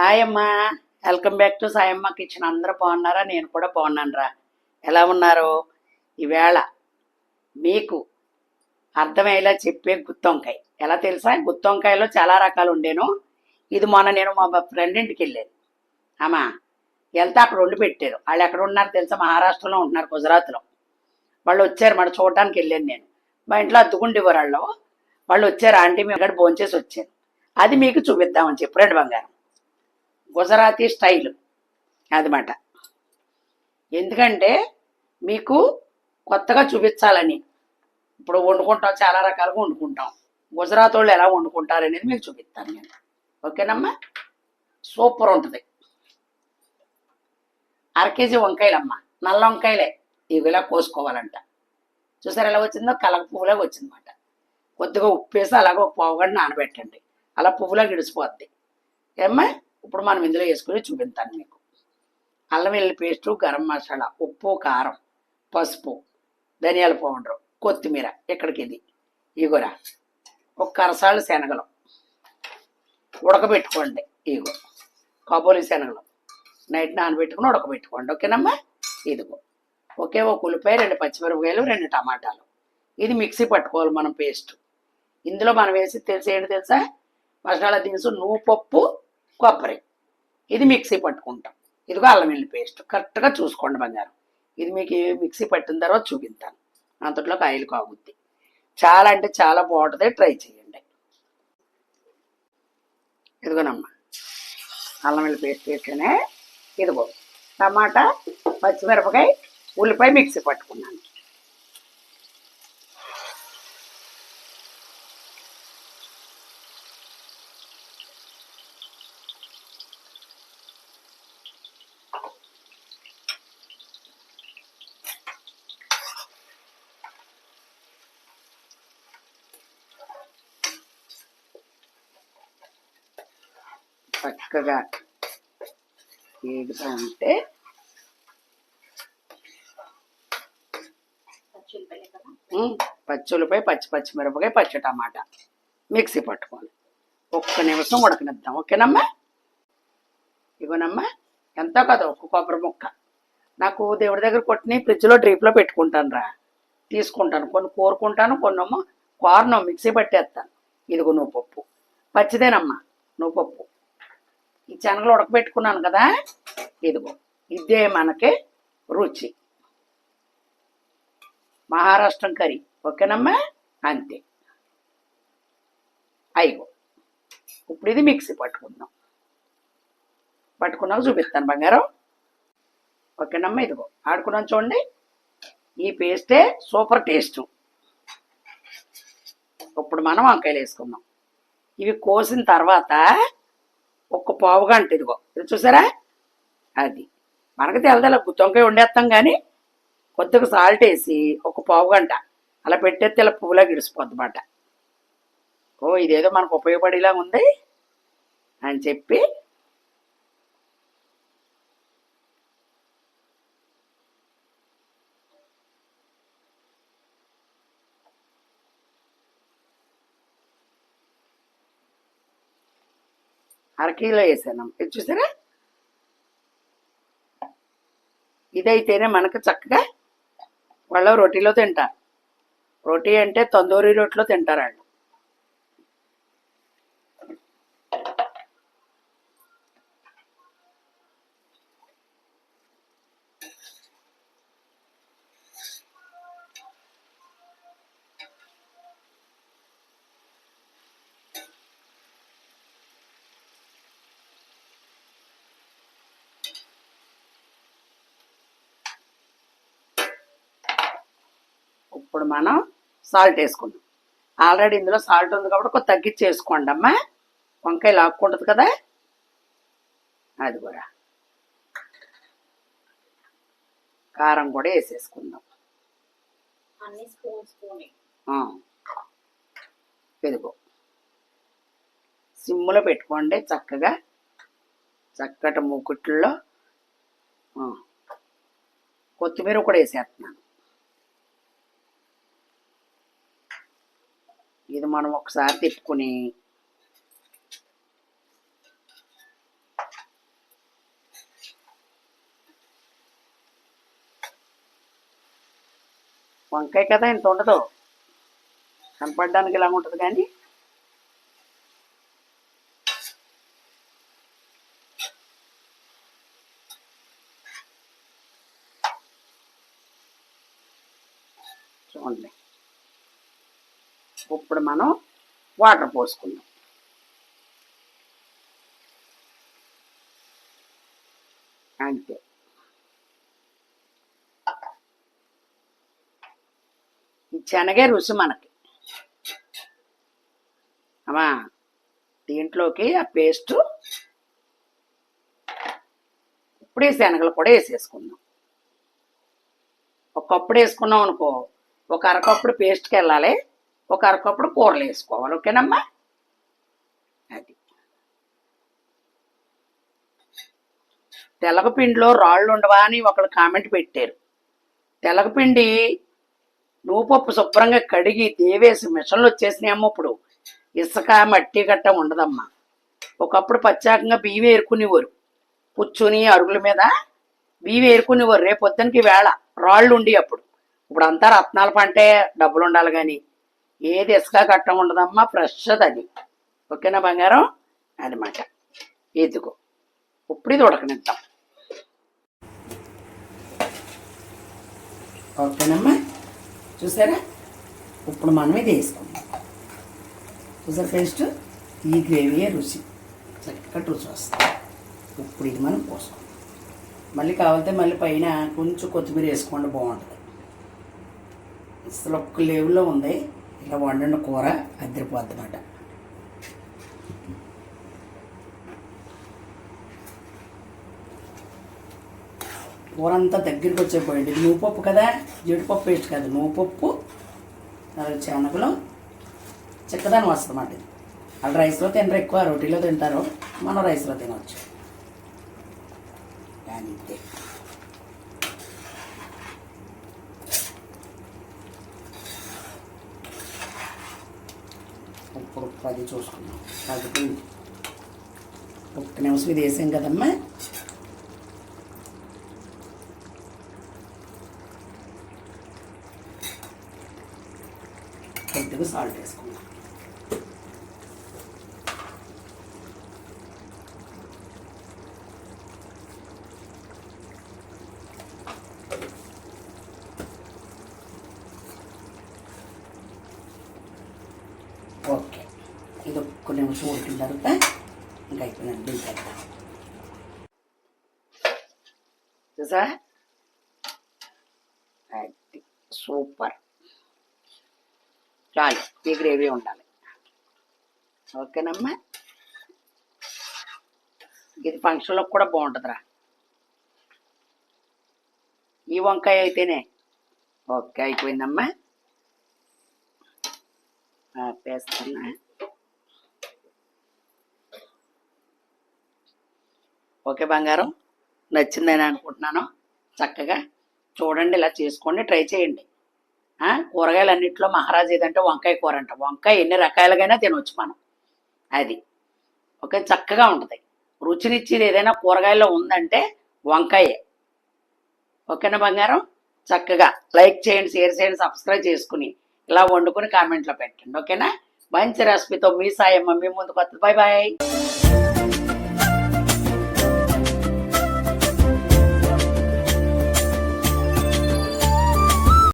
Hi అమ్మా. Welcome back to Sayamma kitchen. అందరూ బాగున్నారా? నేను కూడా బాగున్నాను రా. ఎలా ఉన్నారు? ఈవేళ మీకు అర్థమయ్యేలా చెప్పే గుత్తొంకాయ ఎలా తెలుసా? గుత్తొంకాయలో చాలా రకాలు ఉండేను. ఇది మొన్న నేను మా ఫ్రెండ్ ఇంటికి వెళ్ళాను. అమ్మా వెళ్తే అక్కడ వండి పెట్టారు. వాళ్ళు ఎక్కడ ఉన్నారు తెలుసా? మహారాష్ట్రలో ఉంటున్నారు, గుజరాత్లో. వాళ్ళు వచ్చారు మన చూడటానికి వెళ్ళాను నేను. మా ఇంట్లో అద్దుకుండేవారు వాళ్ళు. వాళ్ళు వచ్చారు, ఆంటీ మీ అక్కడ భోంచేసి వచ్చారు. అది మీకు చూపిద్దామని చెప్పి రెడ్ బంగారం గుజరాతీ స్టైల్ అదమాట. ఎందుకంటే మీకు కొత్తగా చూపించాలని. ఇప్పుడు వండుకుంటాం, చాలా రకాలుగా వండుకుంటాం. గుజరాత్ వాళ్ళు ఎలా వండుకుంటారనేది మీకు చూపిస్తాను నేను. ఓకేనమ్మా? సూపర్ ఉంటుంది. 1/2 కేజీ వంకాయలమ్మ, నల్ల వంకాయలే. ఇవి ఇలా కోసుకోవాలంట. చూసారు ఎలా వచ్చిందో? కలగ పువ్వులా వచ్చిందన్నమాట. కొద్దిగా ఉప్పు వేసి అలాగ ఒక పావు గంట నానబెట్టండి. అలా పువ్వులా గిడిసిపోద్ది. ఏమ్మా? ఇప్పుడు మనం ఇందులో వేసుకుని చూపిస్తాను మీకు. అల్లం వెల్లుల్లి పేస్టు, గరం మసాలా, ఉప్పు, కారం, పసుపు, ధనియాల పౌడరు, కొత్తిమీర. ఇక్కడికి ఇది ఇగురా ఒక కరసాలు శనగలు ఉడకబెట్టుకోండి. ఇగో కాబోలి శనగలు నైట్ నానబెట్టుకుని ఉడకబెట్టుకోండి. ఓకేనమ్మా? ఇదిగో ఒకే ఒక ఉల్లిపాయ, 2 పచ్చిమిరపకాయలు, 2 టమాటాలు. ఇది మిక్సీ పట్టుకోవాలి మనం పేస్ట్. ఇందులో మనం వేసి ఏంటి తెలుసా? మసాలా దినుసు, నువ్వు పప్పు, కొబ్బరి. ఇది మిక్సీ పట్టుకుంటాం. ఇదిగో అల్లం వెల్లుల్లి పేస్ట్. కరెక్ట్గా చూసుకోండి బంగారం. ఇది మీకు మిక్సీ పట్టిన తర్వాత చూపిస్తాను. అంతట్లోకి ఆయిల్ కాగుద్ది. చాలా అంటే చాలా బాగుంటుంది, ట్రై చేయండి. ఇదిగోనమ్మా అల్లం వెల్లుల్లి పేస్ట్ వేస్తేనే. ఇదిగో టమాటా, పచ్చిమిరపకాయ, ఉల్లిపాయ మిక్సీ పట్టుకున్నాను. చక్కగా వేగుతూ ఉంటే పచ్చులపై పచ్చిమిరపకాయ, పచ్చి టమాటా మిక్సీ పట్టుకోవాలి. 1 నిమిషం ఉడకనిద్దాం. ఓకేనమ్మా? ఇగోనమ్మా ఎంతో కదా ఒక కొబ్బరి ముక్క. నాకు దేవుడి దగ్గర కొట్టిన ఫ్రిడ్జ్లో డ్రీప్లో పెట్టుకుంటాను రా. తీసుకుంటాను. కొన్ని కోరుకుంటాను, కొన్నేమో కోరను, మిక్సీ పట్టేస్తాను. ఇదిగో నువ్వు పప్పు పచ్చిదేనమ్మా, నువ్వు పప్పు. ఈ శనగలు ఉడకబెట్టుకున్నాను కదా. ఇదిగో ఇదే మనకి రుచి. మహారాష్ట్రం కర్రీ. ఓకేనమ్మా? అంతే. అయిగో ఇప్పుడు ఇది మిక్సీ పట్టుకుందాం. పట్టుకున్నాక చూపిస్తాను బంగారం. ఓకేనమ్మా? ఇదిగో ఆడుకున్నాం చూడండి. ఈ పేస్టే సూపర్ టేస్ట్. ఇప్పుడు మనం వంకాయలు వేసుకుందాం. ఇవి కోసిన తర్వాత ఒక పావు గంట. ఇదిగో ఇది చూసారా? అది మనకు తెలదల గుత్తొంకాయ వండేస్తాం కానీ కొద్దిగా సాల్ట్ వేసి ఒక పావు గంట అలా పెట్టేస్తే ఇలా పువ్వులా గిడిసిపోద్దన్నమాట. ఓ ఇదేదో మనకు ఉపయోగపడేలా ఉంది అని చెప్పి అరకిలో వేసాను. ఇది చూసారా? ఇదైతేనే మనకు చక్కగా వాళ్ళు రొటీలో తింటారు. రొటీ అంటే తందూరి రొట్టెలో తింటారు వాళ్ళు. ఇప్పుడు మనం సాల్ట్ వేసుకుందాం. ఆల్రెడీ ఇందులో సాల్ట్ ఉంది కాబట్టి కొంచెం తగ్గించి వేసుకోండి అమ్మా. వంకాయ లాక్కుంటుంది కదా. అది కూడా కారం కూడా వేసేసుకుందాం. ఇదిగో సిమ్లో పెట్టుకోండి. చక్కగా చక్కటి మూకుట్లో కొత్తిమీర కూడా వేసేస్తున్నాను. ఇది మనం ఒకసారి తిప్పుకుని వంకాయ కదా ఇంత ఉండదు, కనపడడానికి ఇలా ఉంటుంది కానీ చూడండి. ఇప్పుడు మనం వాటర్ పోసుకుందాం. అంతే. ఈ శనగే రుచి మనకి అమ్మా. దీంట్లోకి ఆ పేస్ట్ ఇప్పుడే శనగలు కూడా వేసేసుకుందాం. ఒక కప్పుడు వేసుకున్నాం అనుకో, ఒక అరకప్పుడు పేస్ట్కి వెళ్ళాలి, ఒక అరకప్పుడు కూరలు వేసుకోవాలి. ఓకేనమ్మా? అది తెలగపిండిలో రాళ్ళు ఉండవా అని ఒకళ్ళు కామెంట్ పెట్టారు. తెలగపిండి నువ్వుపప్పు శుభ్రంగా కడిగి దేవేసి మిషన్లు వచ్చేసినాయమ్మా. ఇప్పుడు ఇసుక మట్టి గట్ట ఉండదమ్మా. ఒకప్పుడు పచ్చాకంగా బియ్యం ఏరుకునేవారు, కూర్చుని అరుగుల మీద బియ్యం ఏరుకునేవారు. రేపొద్దునకి వేళ రాళ్ళు ఉండి అప్పుడు. ఇప్పుడు అంతా రత్నాల పంటే డబ్బులు ఉండాలి కానీ ఏది ఇసుక కట్ట ఉండదమ్మా. ఫ్రెష్ అది. ఓకేనా బంగారం? అదన్నమాట. ఇదిగో ఇప్పుడు ఇది ఉడకనిద్దాం. ఓకేనమ్మా? చూసారా? ఇప్పుడు మనం ఇది వేసుకుందాం. చూసారా పేస్ట్? ఈ గ్రేవీ రుచి చక్కటి రుచి వస్తుంది. ఇప్పుడు ఇది మనం పోసుకుందాం. మళ్ళీ కావాలంటే మళ్ళీ పైన కొంచెం కొత్తిమీర వేసుకోండి, బాగుంటుంది. అసలు ఒక్క లెవెల్లో ఉంది. ఇలా వండిన కూర అదిరిపోద్ది అన్నమాట. కూర అంతా దగ్గరికి వచ్చేపోయింది. ఇది నువ్వుపప్పు కదా, జీడిపప్పు పేస్ట్ కాదు, నువ్వుపప్పు, శనగలు, చిక్కదనం వస్తుంది అన్నమాట. ఇది వాళ్ళు రైస్లో తినరు, ఎక్కువ రోటీలో తింటారు, మనం రైస్లో తినవచ్చు. అంతే. ఇప్పుడు 10 చూసుకున్నాం. తగ్గిపోయింది. ఒక్క నిమిషం ఇది వేసాం కదమ్మా. కొద్దిగా సాల్ట్ వేసుకున్నాం. ఓకే, ఇది ఒక్క నిమిషం ఉడికిన తర్వాత ఇంకా అయిపోయినట్టు దింపేద్దాం. చూసా? అది సూపర్. చాలు, ఈ గ్రేవీ ఉండాలి. ఓకేనమ్మా? ఇది ఫంక్షన్లో కూడా బాగుంటుందిరా ఈ వంకాయ అయితేనే. ఓకే, అయిపోయిందమ్మా. వేస్తున్నా. ఓకే బంగారం, నచ్చిందని అనుకుంటున్నాను. చక్కగా చూడండి, ఇలా చేసుకోండి, ట్రై చేయండి. కూరగాయలు అన్నింటిలో మహారాజు ఏదంటే వంకాయ కూర అంట. వంకాయ ఎన్ని రకాలుగైనా తినవచ్చు మనం. అది ఓకే, చక్కగా ఉంటుంది. రుచినిచ్చేది ఏదైనా కూరగాయల్లో ఉందంటే వంకాయే. ఓకేనా బంగారం? చక్కగా లైక్ చేయండి, షేర్ చేయండి, సబ్స్క్రైబ్ చేసుకుని ఇలా వండుకొని కామెంట్లో పెట్టండి. ఓకేనా? మంచి రెసిపీతో మీ సాయమ్మ మీ ముందుకు వస్తుంది. Bye bye.